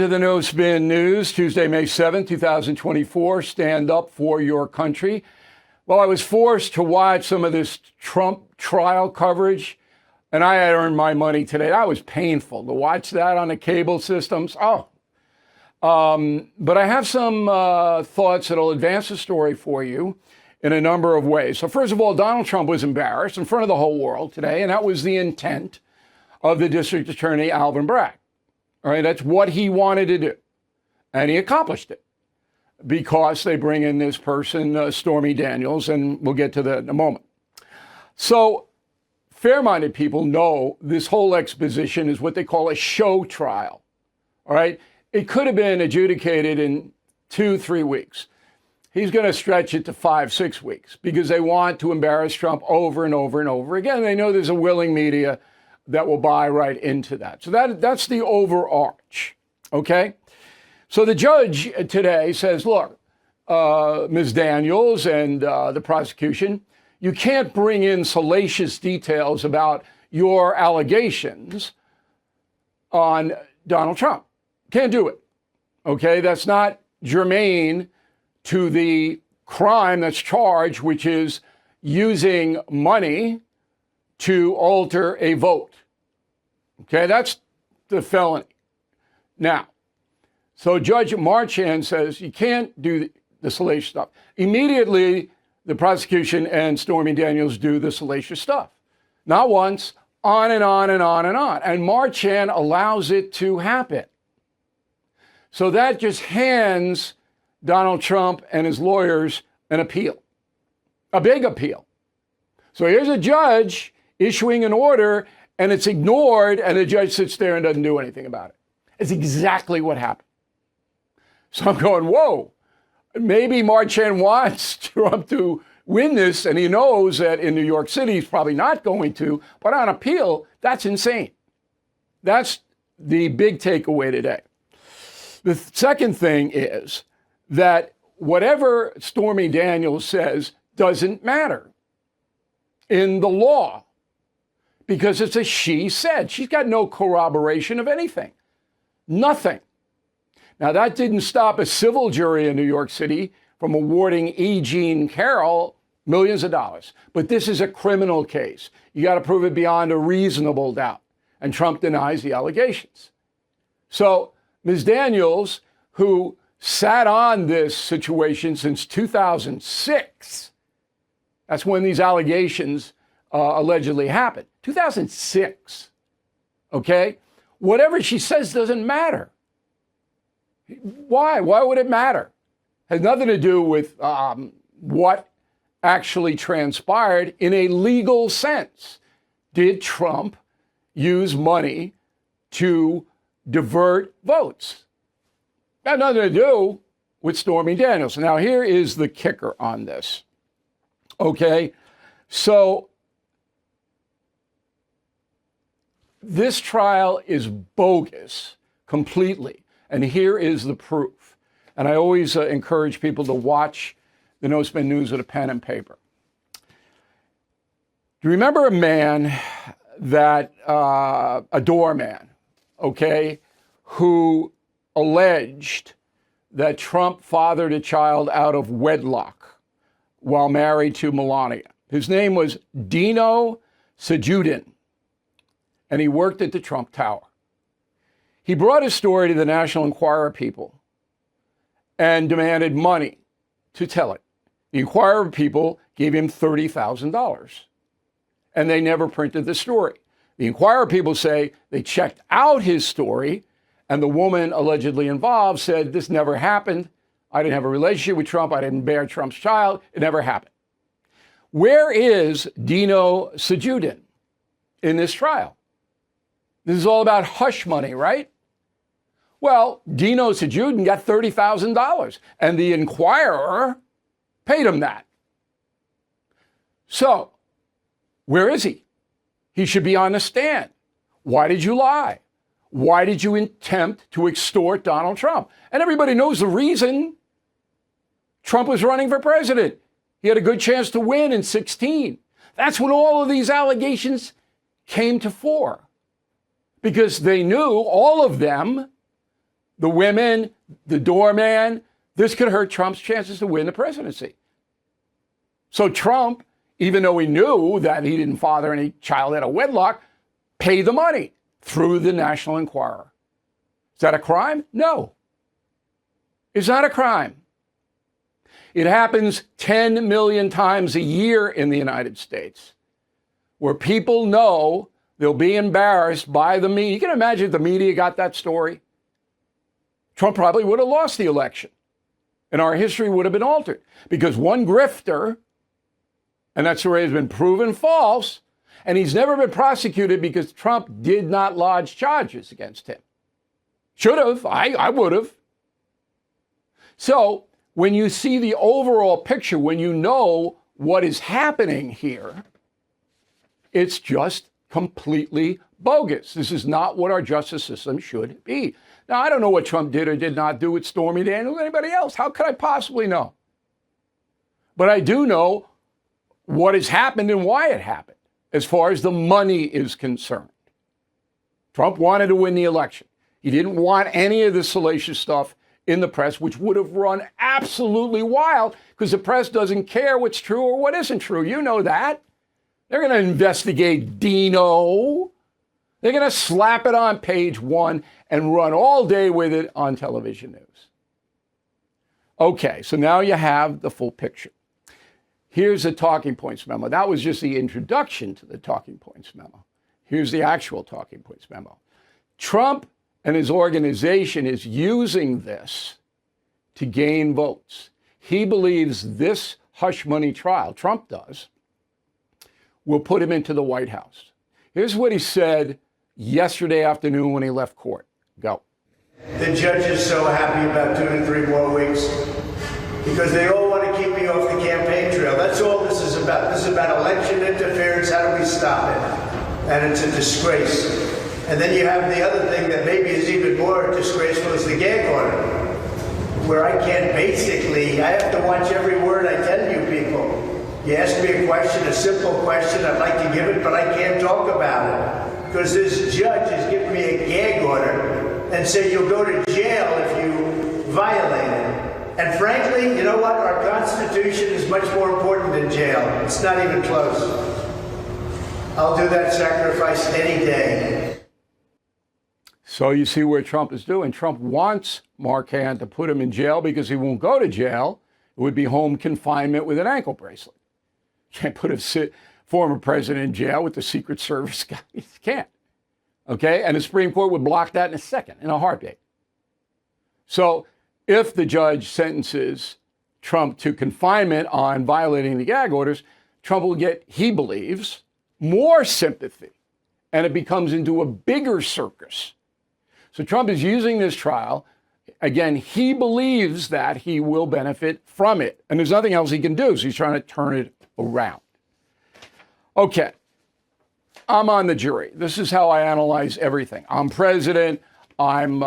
to the No Spin News, Tuesday, May 7th, 2024. Stand up for your country. Well, I was forced to watch some of this Trump trial coverage, and I had earned my money today. That was painful to watch that on the cable systems. But I have some thoughts that'll advance the story for you in a number of ways. So first of all, Donald Trump was embarrassed in front of the whole world today, and that was the intent of the district attorney, Alvin Bragg. All right, that's what he wanted to do, and he accomplished it because they bring in this person, Stormy Daniels, and we'll get to that in a moment. So fair-minded people know this whole exposition is what they call a show trial. All right, it could have been adjudicated in 2-3 weeks. He's going to stretch it to 5-6 weeks because they want to embarrass Trump over and over and over again. They know there's a willing media that will buy right into that. So that's the overarch, okay? So the judge today says, look, Ms. Daniels and the prosecution, you can't bring in salacious details about your allegations on Donald Trump. Can't do it, okay? That's not germane to the crime that's charged, which is using money to alter a vote. Okay, that's the felony. Now, so Judge Marchand says you can't do the salacious stuff. Immediately, the prosecution and Stormy Daniels do the salacious stuff. Not once, on and on and on and on. And Marchand allows it to happen. So that just hands Donald Trump and his lawyers an appeal, a big appeal. So here's a judge issuing an order, and it's ignored, and the judge sits there and doesn't do anything about it. It's exactly what happened. So I'm going, whoa, maybe Marchand wants Trump to win this, and he knows that in New York City he's probably not going to, but on appeal, that's insane. That's the big takeaway today. The second thing is that whatever Stormy Daniels says doesn't matter in the law because it's a she said. She's got no corroboration of anything. Nothing. Now, that didn't stop a civil jury in New York City from awarding E. Jean Carroll millions of dollars. But this is a criminal case. You got to prove it beyond a reasonable doubt. And Trump denies the allegations. So Ms. Daniels, who sat on this situation since 2006. That's when these allegations allegedly happened. 2006. Okay? Whatever she says doesn't matter. Why? Why would it matter? Has nothing to do with what actually transpired in a legal sense. Did Trump use money to divert votes? Got nothing to do with Stormy Daniels. Now, here is the kicker on this. Okay, so this trial is bogus completely. And here is the proof. And I always encourage people to watch the No Spin News with a pen and paper. Do you remember a man that, a doorman, okay, who alleged that Trump fathered a child out of wedlock while married to Melania? His name was Dino Sajudin, and he worked at the Trump Tower. He brought his story to the National Enquirer people and demanded money to tell it. The Enquirer people gave him $30,000, and they never printed the story. The Enquirer people say they checked out his story, and the woman allegedly involved said, this never happened. I didn't have a relationship with Trump. I didn't bear Trump's child. It never happened. Where is Dino Sajudin in this trial? This is all about hush money, right? Well, Dino Sajudin got $30,000, and the Enquirer paid him that. So, where is he? He should be on the stand. Why did you lie? Why did you attempt to extort Donald Trump? And everybody knows the reason. Trump was running for president. He had a good chance to win in 2016. That's when all of these allegations came to fore. Because they knew, all of them, the women, the doorman. This could hurt Trump's chances to win the presidency. So Trump, even though he knew that he didn't father any child out of wedlock, paid the money through the National Enquirer. Is that a crime? No. It's not a crime. It happens 10 million times a year in the United States, where people know they'll be embarrassed by the media. You can imagine if the media got that story. Trump probably would have lost the election, and our history would have been altered, because one grifter, and that story has been proven false, and he's never been prosecuted because Trump did not lodge charges against him. Should have. I would have. So when you see the overall picture, when you know what is happening here, it's just completely bogus. This is not what our justice system should be. Now, I don't know what Trump did or did not do with Stormy Daniels or anybody else. How could I possibly know? But I do know what has happened and why it happened, as far as the money is concerned. Trump wanted to win the election. He didn't want any of the salacious stuff in the press, which would have run absolutely wild, because the press doesn't care what's true or what isn't true. You know that. They're going to investigate Dino. They're going to slap it on page one and run all day with it on television news. Okay, so now you have the full picture. Here's the talking points memo. That was just the introduction to the talking points memo. Here's the actual talking points memo. Trump and his organization is using this to gain votes. He believes this hush money trial, Trump does, will put him into the White House. Here's what he said yesterday afternoon when he left court. Go. The judge is so happy about 2 to 3 more weeks because they all want to keep me off the campaign trail. That's all this is about. This is about election interference. How do we stop it? And it's a disgrace. And then you have the other thing that maybe is even more disgraceful is the gag order, where I can't basically, I have to watch every word I tell you people. You ask me a question, a simple question, I'd like to give it, but I can't talk about it. Because this judge is giving me a gag order and say you'll go to jail if you violate it. And frankly, you know what? Our Constitution is much more important than jail. It's not even close. I'll do that sacrifice any day. So you see where Trump is doing. Trump wants Marquand to put him in jail because he won't go to jail. It would be home confinement with an ankle bracelet. You can't put a former president in jail with the Secret Service guy. You can't. Okay? And the Supreme Court would block that in a second, in a heartbeat. So if the judge sentences Trump to confinement on violating the gag orders, Trump will get, he believes, more sympathy. And it becomes into a bigger circus. So Trump is using this trial. Again, he believes that he will benefit from it. And there's nothing else he can do. So he's trying to turn it around. Okay. I'm on the jury. This is how I analyze everything. I'm president. I'm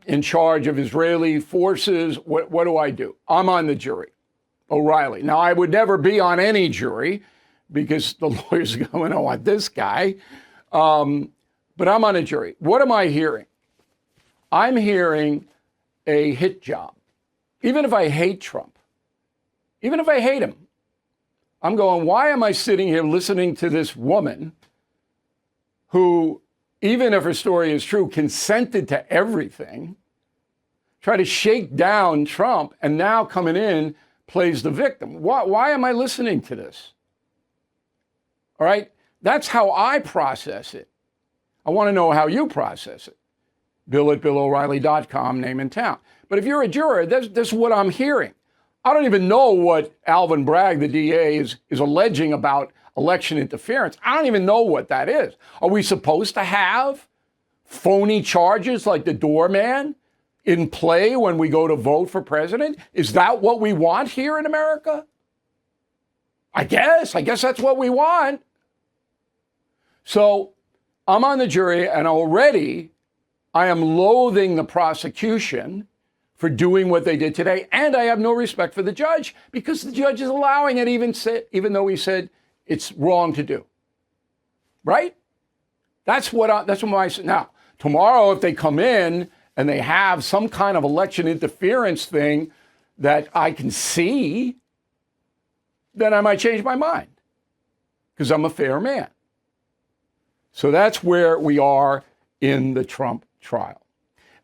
in charge of Israeli forces. What do I do? I'm on the jury. O'Reilly. Now, I would never be on any jury because the lawyers are going, I don't want this guy. But I'm on a jury. What am I hearing? I'm hearing a hit job. Even if I hate Trump, even if I hate him, I'm going, why am I sitting here listening to this woman who, even if her story is true, consented to everything, try to shake down Trump, and now coming in plays the victim? Why am I listening to this? All right? That's how I process it. I want to know how you process it. Bill at BillO'Reilly.com, name and town. But if you're a juror, this is what I'm hearing. I don't even know what Alvin Bragg, the DA, is alleging about election interference. I don't even know what that is. Are we supposed to have phony charges like the doorman in play when we go to vote for president? Is that what we want here in America? I guess that's what we want. So I'm on the jury, and already I am loathing the prosecution for doing what they did today, and I have no respect for the judge because the judge is allowing it, even though he said it's wrong to do. Right? That's what I said. Now, tomorrow, if they come in and they have some kind of election interference thing that I can see, then I might change my mind because I'm a fair man. So that's where we are in the Trump trial.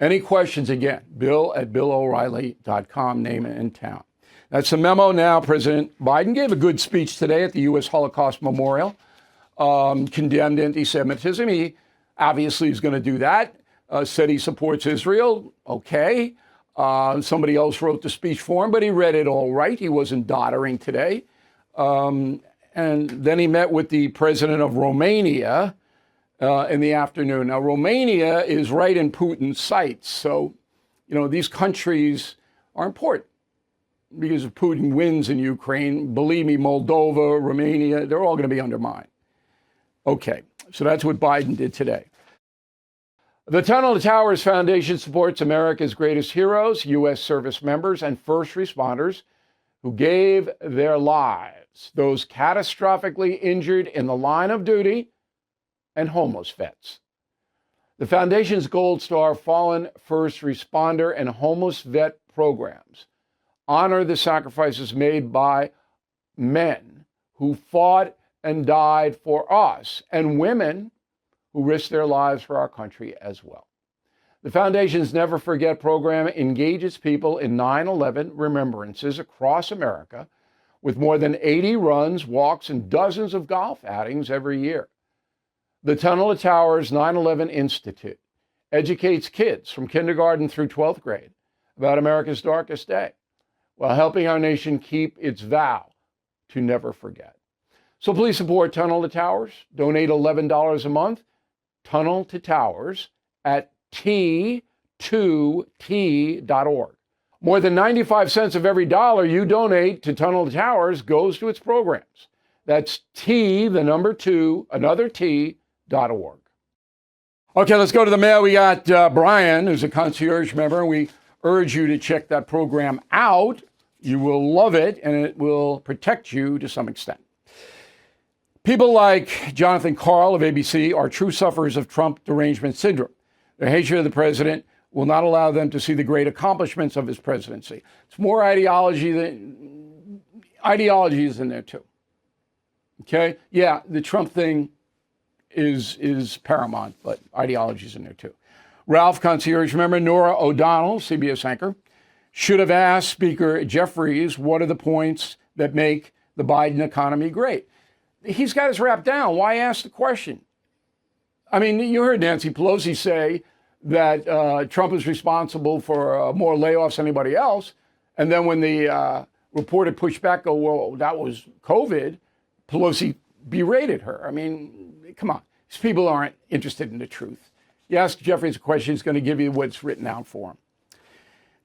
Any questions, again, bill@BillO'Reilly.com, name and town. That's the memo now. President Biden gave a good speech today at the U.S. Holocaust Memorial, condemned anti-Semitism. He obviously is going to do that, said he supports Israel. Okay. Somebody else wrote the speech for him, but he read it all right. He wasn't doddering today. And then he met with the president of Romania in the afternoon. Now, Romania is right in Putin's sights. So, these countries are important because if Putin wins in Ukraine, believe me, Moldova, Romania, they're all going to be undermined. Okay, so that's what Biden did today. The Tunnel to Towers Foundation supports America's greatest heroes, U.S. service members, and first responders who gave their lives, those catastrophically injured in the line of duty, and homeless vets. The foundation's Gold Star Fallen First Responder and Homeless Vet programs honor the sacrifices made by men who fought and died for us, and women who risked their lives for our country as well. The foundation's Never Forget program engages people in 9/11 remembrances across America with more than 80 runs, walks, and dozens of golf outings every year. The Tunnel to Towers 9/11 Institute educates kids from kindergarten through 12th grade about America's darkest day, while helping our nation keep its vow to never forget. So please support Tunnel to Towers. Donate $11 a month. Tunnel to Towers at T2T.org. More than 95 cents of every dollar you donate to Tunnel to Towers goes to its programs. That's T, the number 2, another T.org. Okay, let's go to the mail. We got Brian, who's a concierge member, and we urge you to check that program out. You will love it, and it will protect you to some extent. People like Jonathan Karl of ABC are true sufferers of Trump derangement syndrome. Their hatred of the president will not allow them to see the great accomplishments of his presidency. It's more ideology is in there too. Okay? Yeah, the Trump thing is paramount, but ideology is in there too. Ralph, concierge member, Nora O'Donnell, CBS anchor, should have asked Speaker Jeffries what are the points that make the Biden economy great. He's got his rap down. Why ask the question? I mean, you heard Nancy Pelosi say that Trump is responsible for more layoffs than anybody else. And then when the reporter pushed back, well, that was COVID, Pelosi berated her. I mean, come on. These people aren't interested in the truth. You ask Jeffries a question, he's going to give you what's written out for him.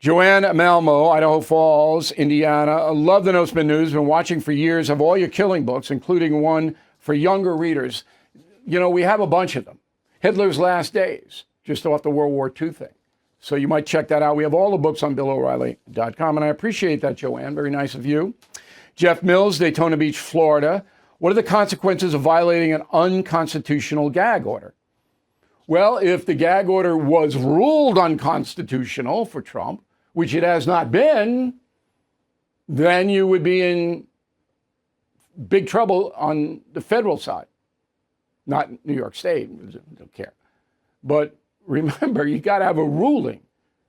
Joanne Malmo, Idaho Falls, Indiana. I love the No Spin News. Been watching for years. Have all your killing books, including one for younger readers. We have a bunch of them. Hitler's Last Days, just off the World War II thing. So you might check that out. We have all the books on BillO'Reilly.com, and I appreciate that, Joanne. Very nice of you. Jeff Mills, Daytona Beach, Florida. What are the consequences of violating an unconstitutional gag order? Well, if the gag order was ruled unconstitutional for Trump, which it has not been, then you would be in big trouble on the federal side. Not New York State, don't care. But remember, you got to have a ruling,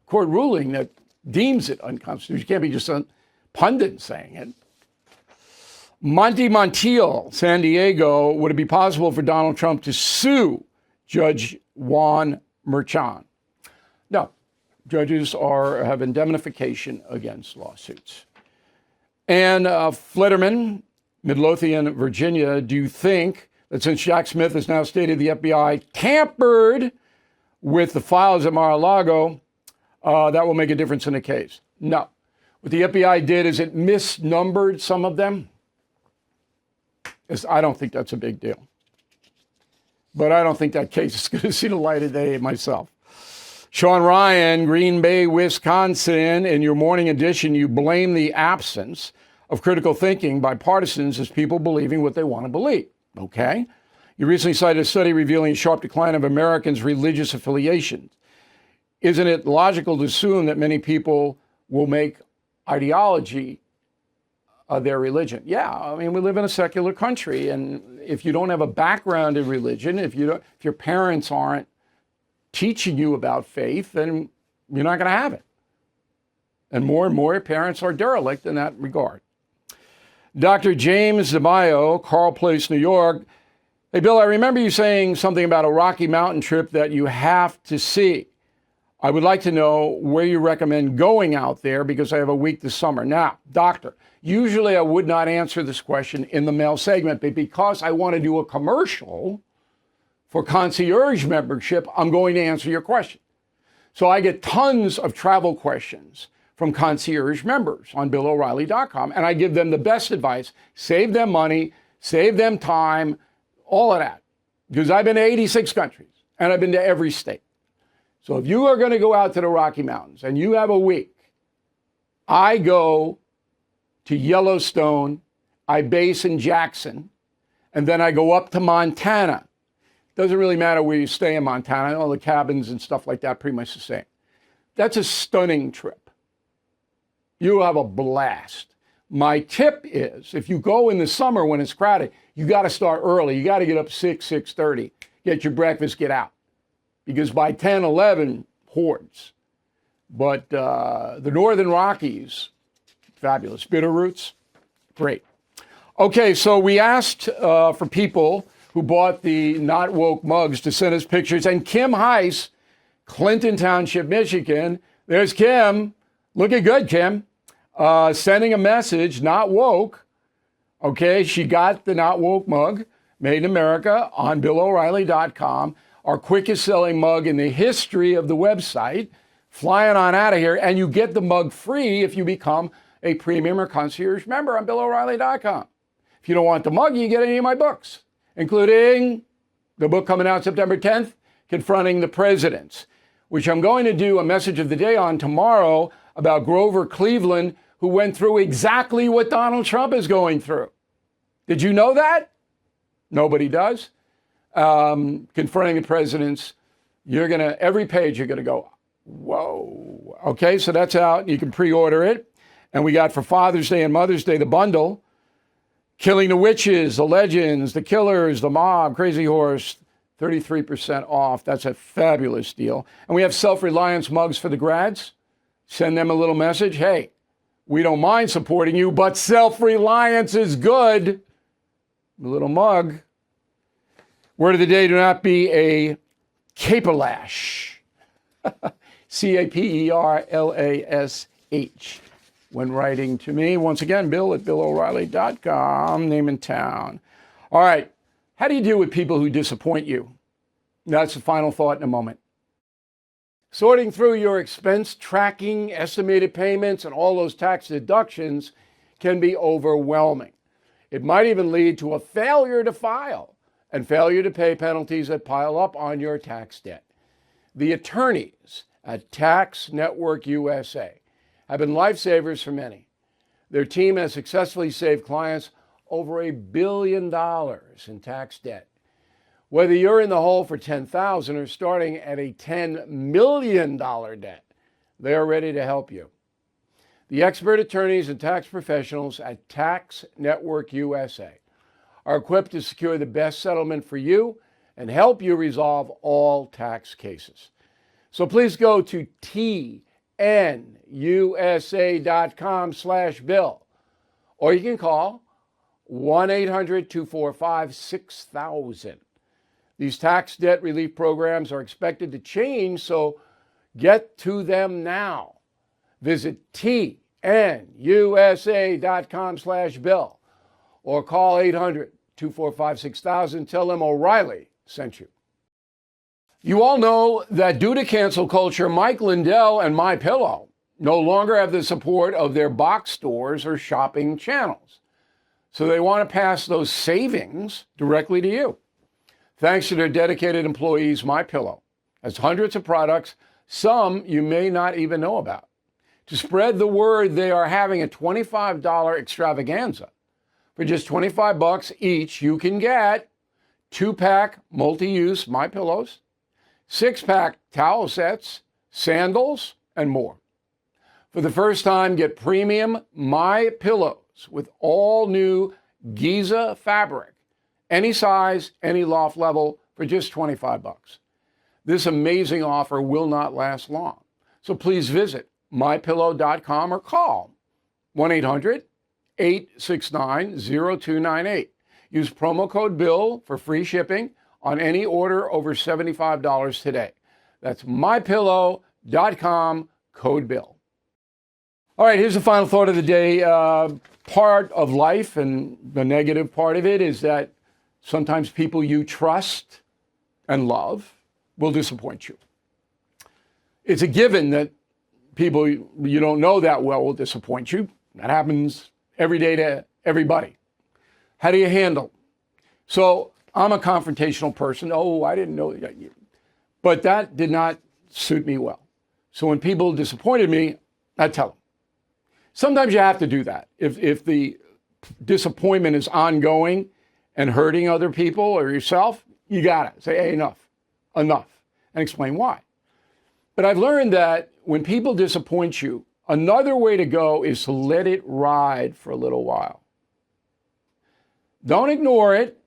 court ruling that deems it unconstitutional. You can't be just a pundit saying it. Monty Montiel, San Diego, would it be possible for Donald Trump to sue Judge Juan Merchan? No. Judges have indemnification against lawsuits. And Flitterman, Midlothian, Virginia, do you think that since Jack Smith has now stated the FBI tampered with the files at Mar-a-Lago, that will make a difference in the case? No. What the FBI did is it misnumbered some of them. I don't think that's a big deal. But I don't think that case is going to see the light of day myself. Sean Ryan, Green Bay, Wisconsin. In your morning edition, you blame the absence of critical thinking by partisans as people believing what they want to believe. Okay? You recently cited a study revealing a sharp decline of Americans' religious affiliations. isn't it logical to assume that many people will make ideology their religion? Yeah, I mean, we live in a secular country, and if you don't have a background in religion, if your parents aren't teaching you about faith, then you're not going to have it. And more parents are derelict in that regard. Dr. James DeMaio, Carl Place, New York. Hey, Bill, I remember you saying something about a Rocky Mountain trip that you have to see. I would like to know where you recommend going out there because I have a week this summer. Now, doctor, usually I would not answer this question in the mail segment, but because I want to do a commercial for concierge membership, I'm going to answer your question. So I get tons of travel questions from concierge members on BillO'Reilly.com, and I give them the best advice, save them money, save them time, all of that, because I've been to 86 countries, and I've been to every state. So if you are going to go out to the Rocky Mountains and you have a week, I go to Yellowstone, I base in Jackson, and then I go up to Montana. Doesn't really matter where you stay in Montana. All the cabins and stuff like that, pretty much the same. That's a stunning trip. You'll have a blast. My tip is, if you go in the summer when it's crowded, you got to start early. You got to get up 6:30, get your breakfast, get out. Because by 10, 11, hordes. But the Northern Rockies, fabulous. Bitterroots, great. Okay, so we asked for people who bought the Not Woke mugs to send us pictures. And Kim Heiss, Clinton Township, Michigan. There's Kim. Looking good, Kim. Sending a message, not woke. Okay, she got the Not Woke mug, made in America, on BillO'Reilly.com. Our quickest selling mug in the history of the website. Flying on out of here. And you get the mug free if you become a premium or concierge member on BillO'Reilly.com. If you don't want the mug, you get any of my books, including the book coming out September 10th, Confronting the Presidents, which I'm going to do a message of the day on tomorrow about Grover Cleveland, who went through exactly what Donald Trump is going through. Did you know that? Nobody does. Confronting the Presidents, every page you're going to go, whoa. Okay, so that's out. You can pre-order it. And we got for Father's Day and Mother's Day the bundle. Killing the Witches, the Legends, the Killers, the Mob, Crazy Horse, 33% off. That's a fabulous deal. And we have self-reliance mugs for the grads. Send them a little message. Hey, we don't mind supporting you, but self-reliance is good. A little mug. Word of the day, do not be a caperlash. CAPERLASH. When writing to me. Once again, Bill at BillO'Reilly.com, name and town. All right. How do you deal with people who disappoint you? That's the final thought in a moment. Sorting through your expense tracking, estimated payments, and all those tax deductions can be overwhelming. It might even lead to a failure to file and failure to pay penalties that pile up on your tax debt. The attorneys at Tax Network USA have been lifesavers for many. Their team has successfully saved clients over $1 billion in tax debt. Whether you're in the hole for $10,000 or starting at a $10 million debt, they're ready to help you. The expert attorneys and tax professionals at Tax Network USA are equipped to secure the best settlement for you and help you resolve all tax cases. So please go to tnusa.com/bill, or you can call 1-800-245-6000. These tax debt relief programs are expected to change, so get to them now. Visit tnusa.com/bill or call 800-245-6000. Tell them O'Reilly sent you. You all know that due to cancel culture, Mike Lindell and MyPillow no longer have the support of their box stores or shopping channels. So they want to pass those savings directly to you. Thanks to their dedicated employees, MyPillow has hundreds of products, some you may not even know about. To spread the word, they are having a $25 extravaganza. For just $25 each, you can get 2-pack multi-use MyPillows, 6-pack towel sets, sandals, and more. For the first time, get premium My Pillows with all new Giza fabric, any size, any loft level, for just $25. This amazing offer will not last long. So please visit mypillow.com or call 1-800-869-0298. Use promo code BILL for free shipping on any order over $75 today. That's mypillow.com, code BILL. All right, here's the final thought of the day. Part of life, and the negative part of it, is that sometimes people you trust and love will disappoint you. It's a given that people you don't know that well will disappoint you. That happens every day to everybody. How do you handle? So I'm a confrontational person. Oh, I didn't know that. But that did not suit me well. So when people disappointed me, I tell them. Sometimes you have to do that. If the disappointment is ongoing and hurting other people or yourself, you got to say, hey, enough, and explain why. But I've learned that when people disappoint you, another way to go is to let it ride for a little while. Don't ignore it,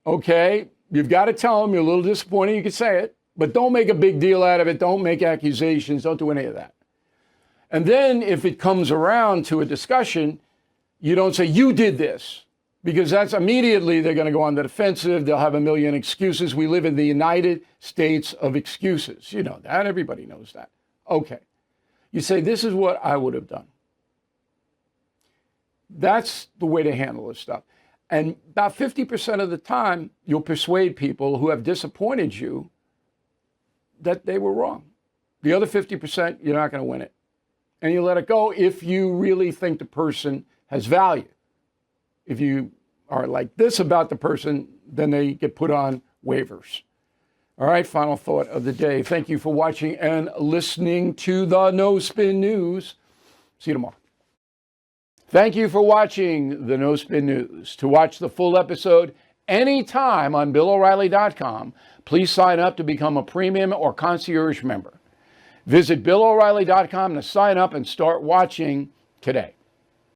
okay? You've got to tell them you're a little disappointed. You can say it, but don't make a big deal out of it. Don't make accusations. Don't do any of that. And then if it comes around to a discussion, you don't say, you did this, because that's immediately they're going to go on the defensive. They'll have a million excuses. We live in the United States of excuses. You know that. Everybody knows that. Okay. You say, this is what I would have done. That's the way to handle this stuff. And about 50% of the time, you'll persuade people who have disappointed you that they were wrong. The other 50%, you're not going to win it. And you let it go if you really think the person has value. If you are like this about the person, then they get put on waivers. All right, final thought of the day. Thank you for watching and listening to the No Spin News. See you tomorrow. Thank you for watching the No Spin News. To watch the full episode anytime on BillO'Reilly.com, please sign up to become a premium or concierge member. Visit BillO'Reilly.com to sign up and start watching today.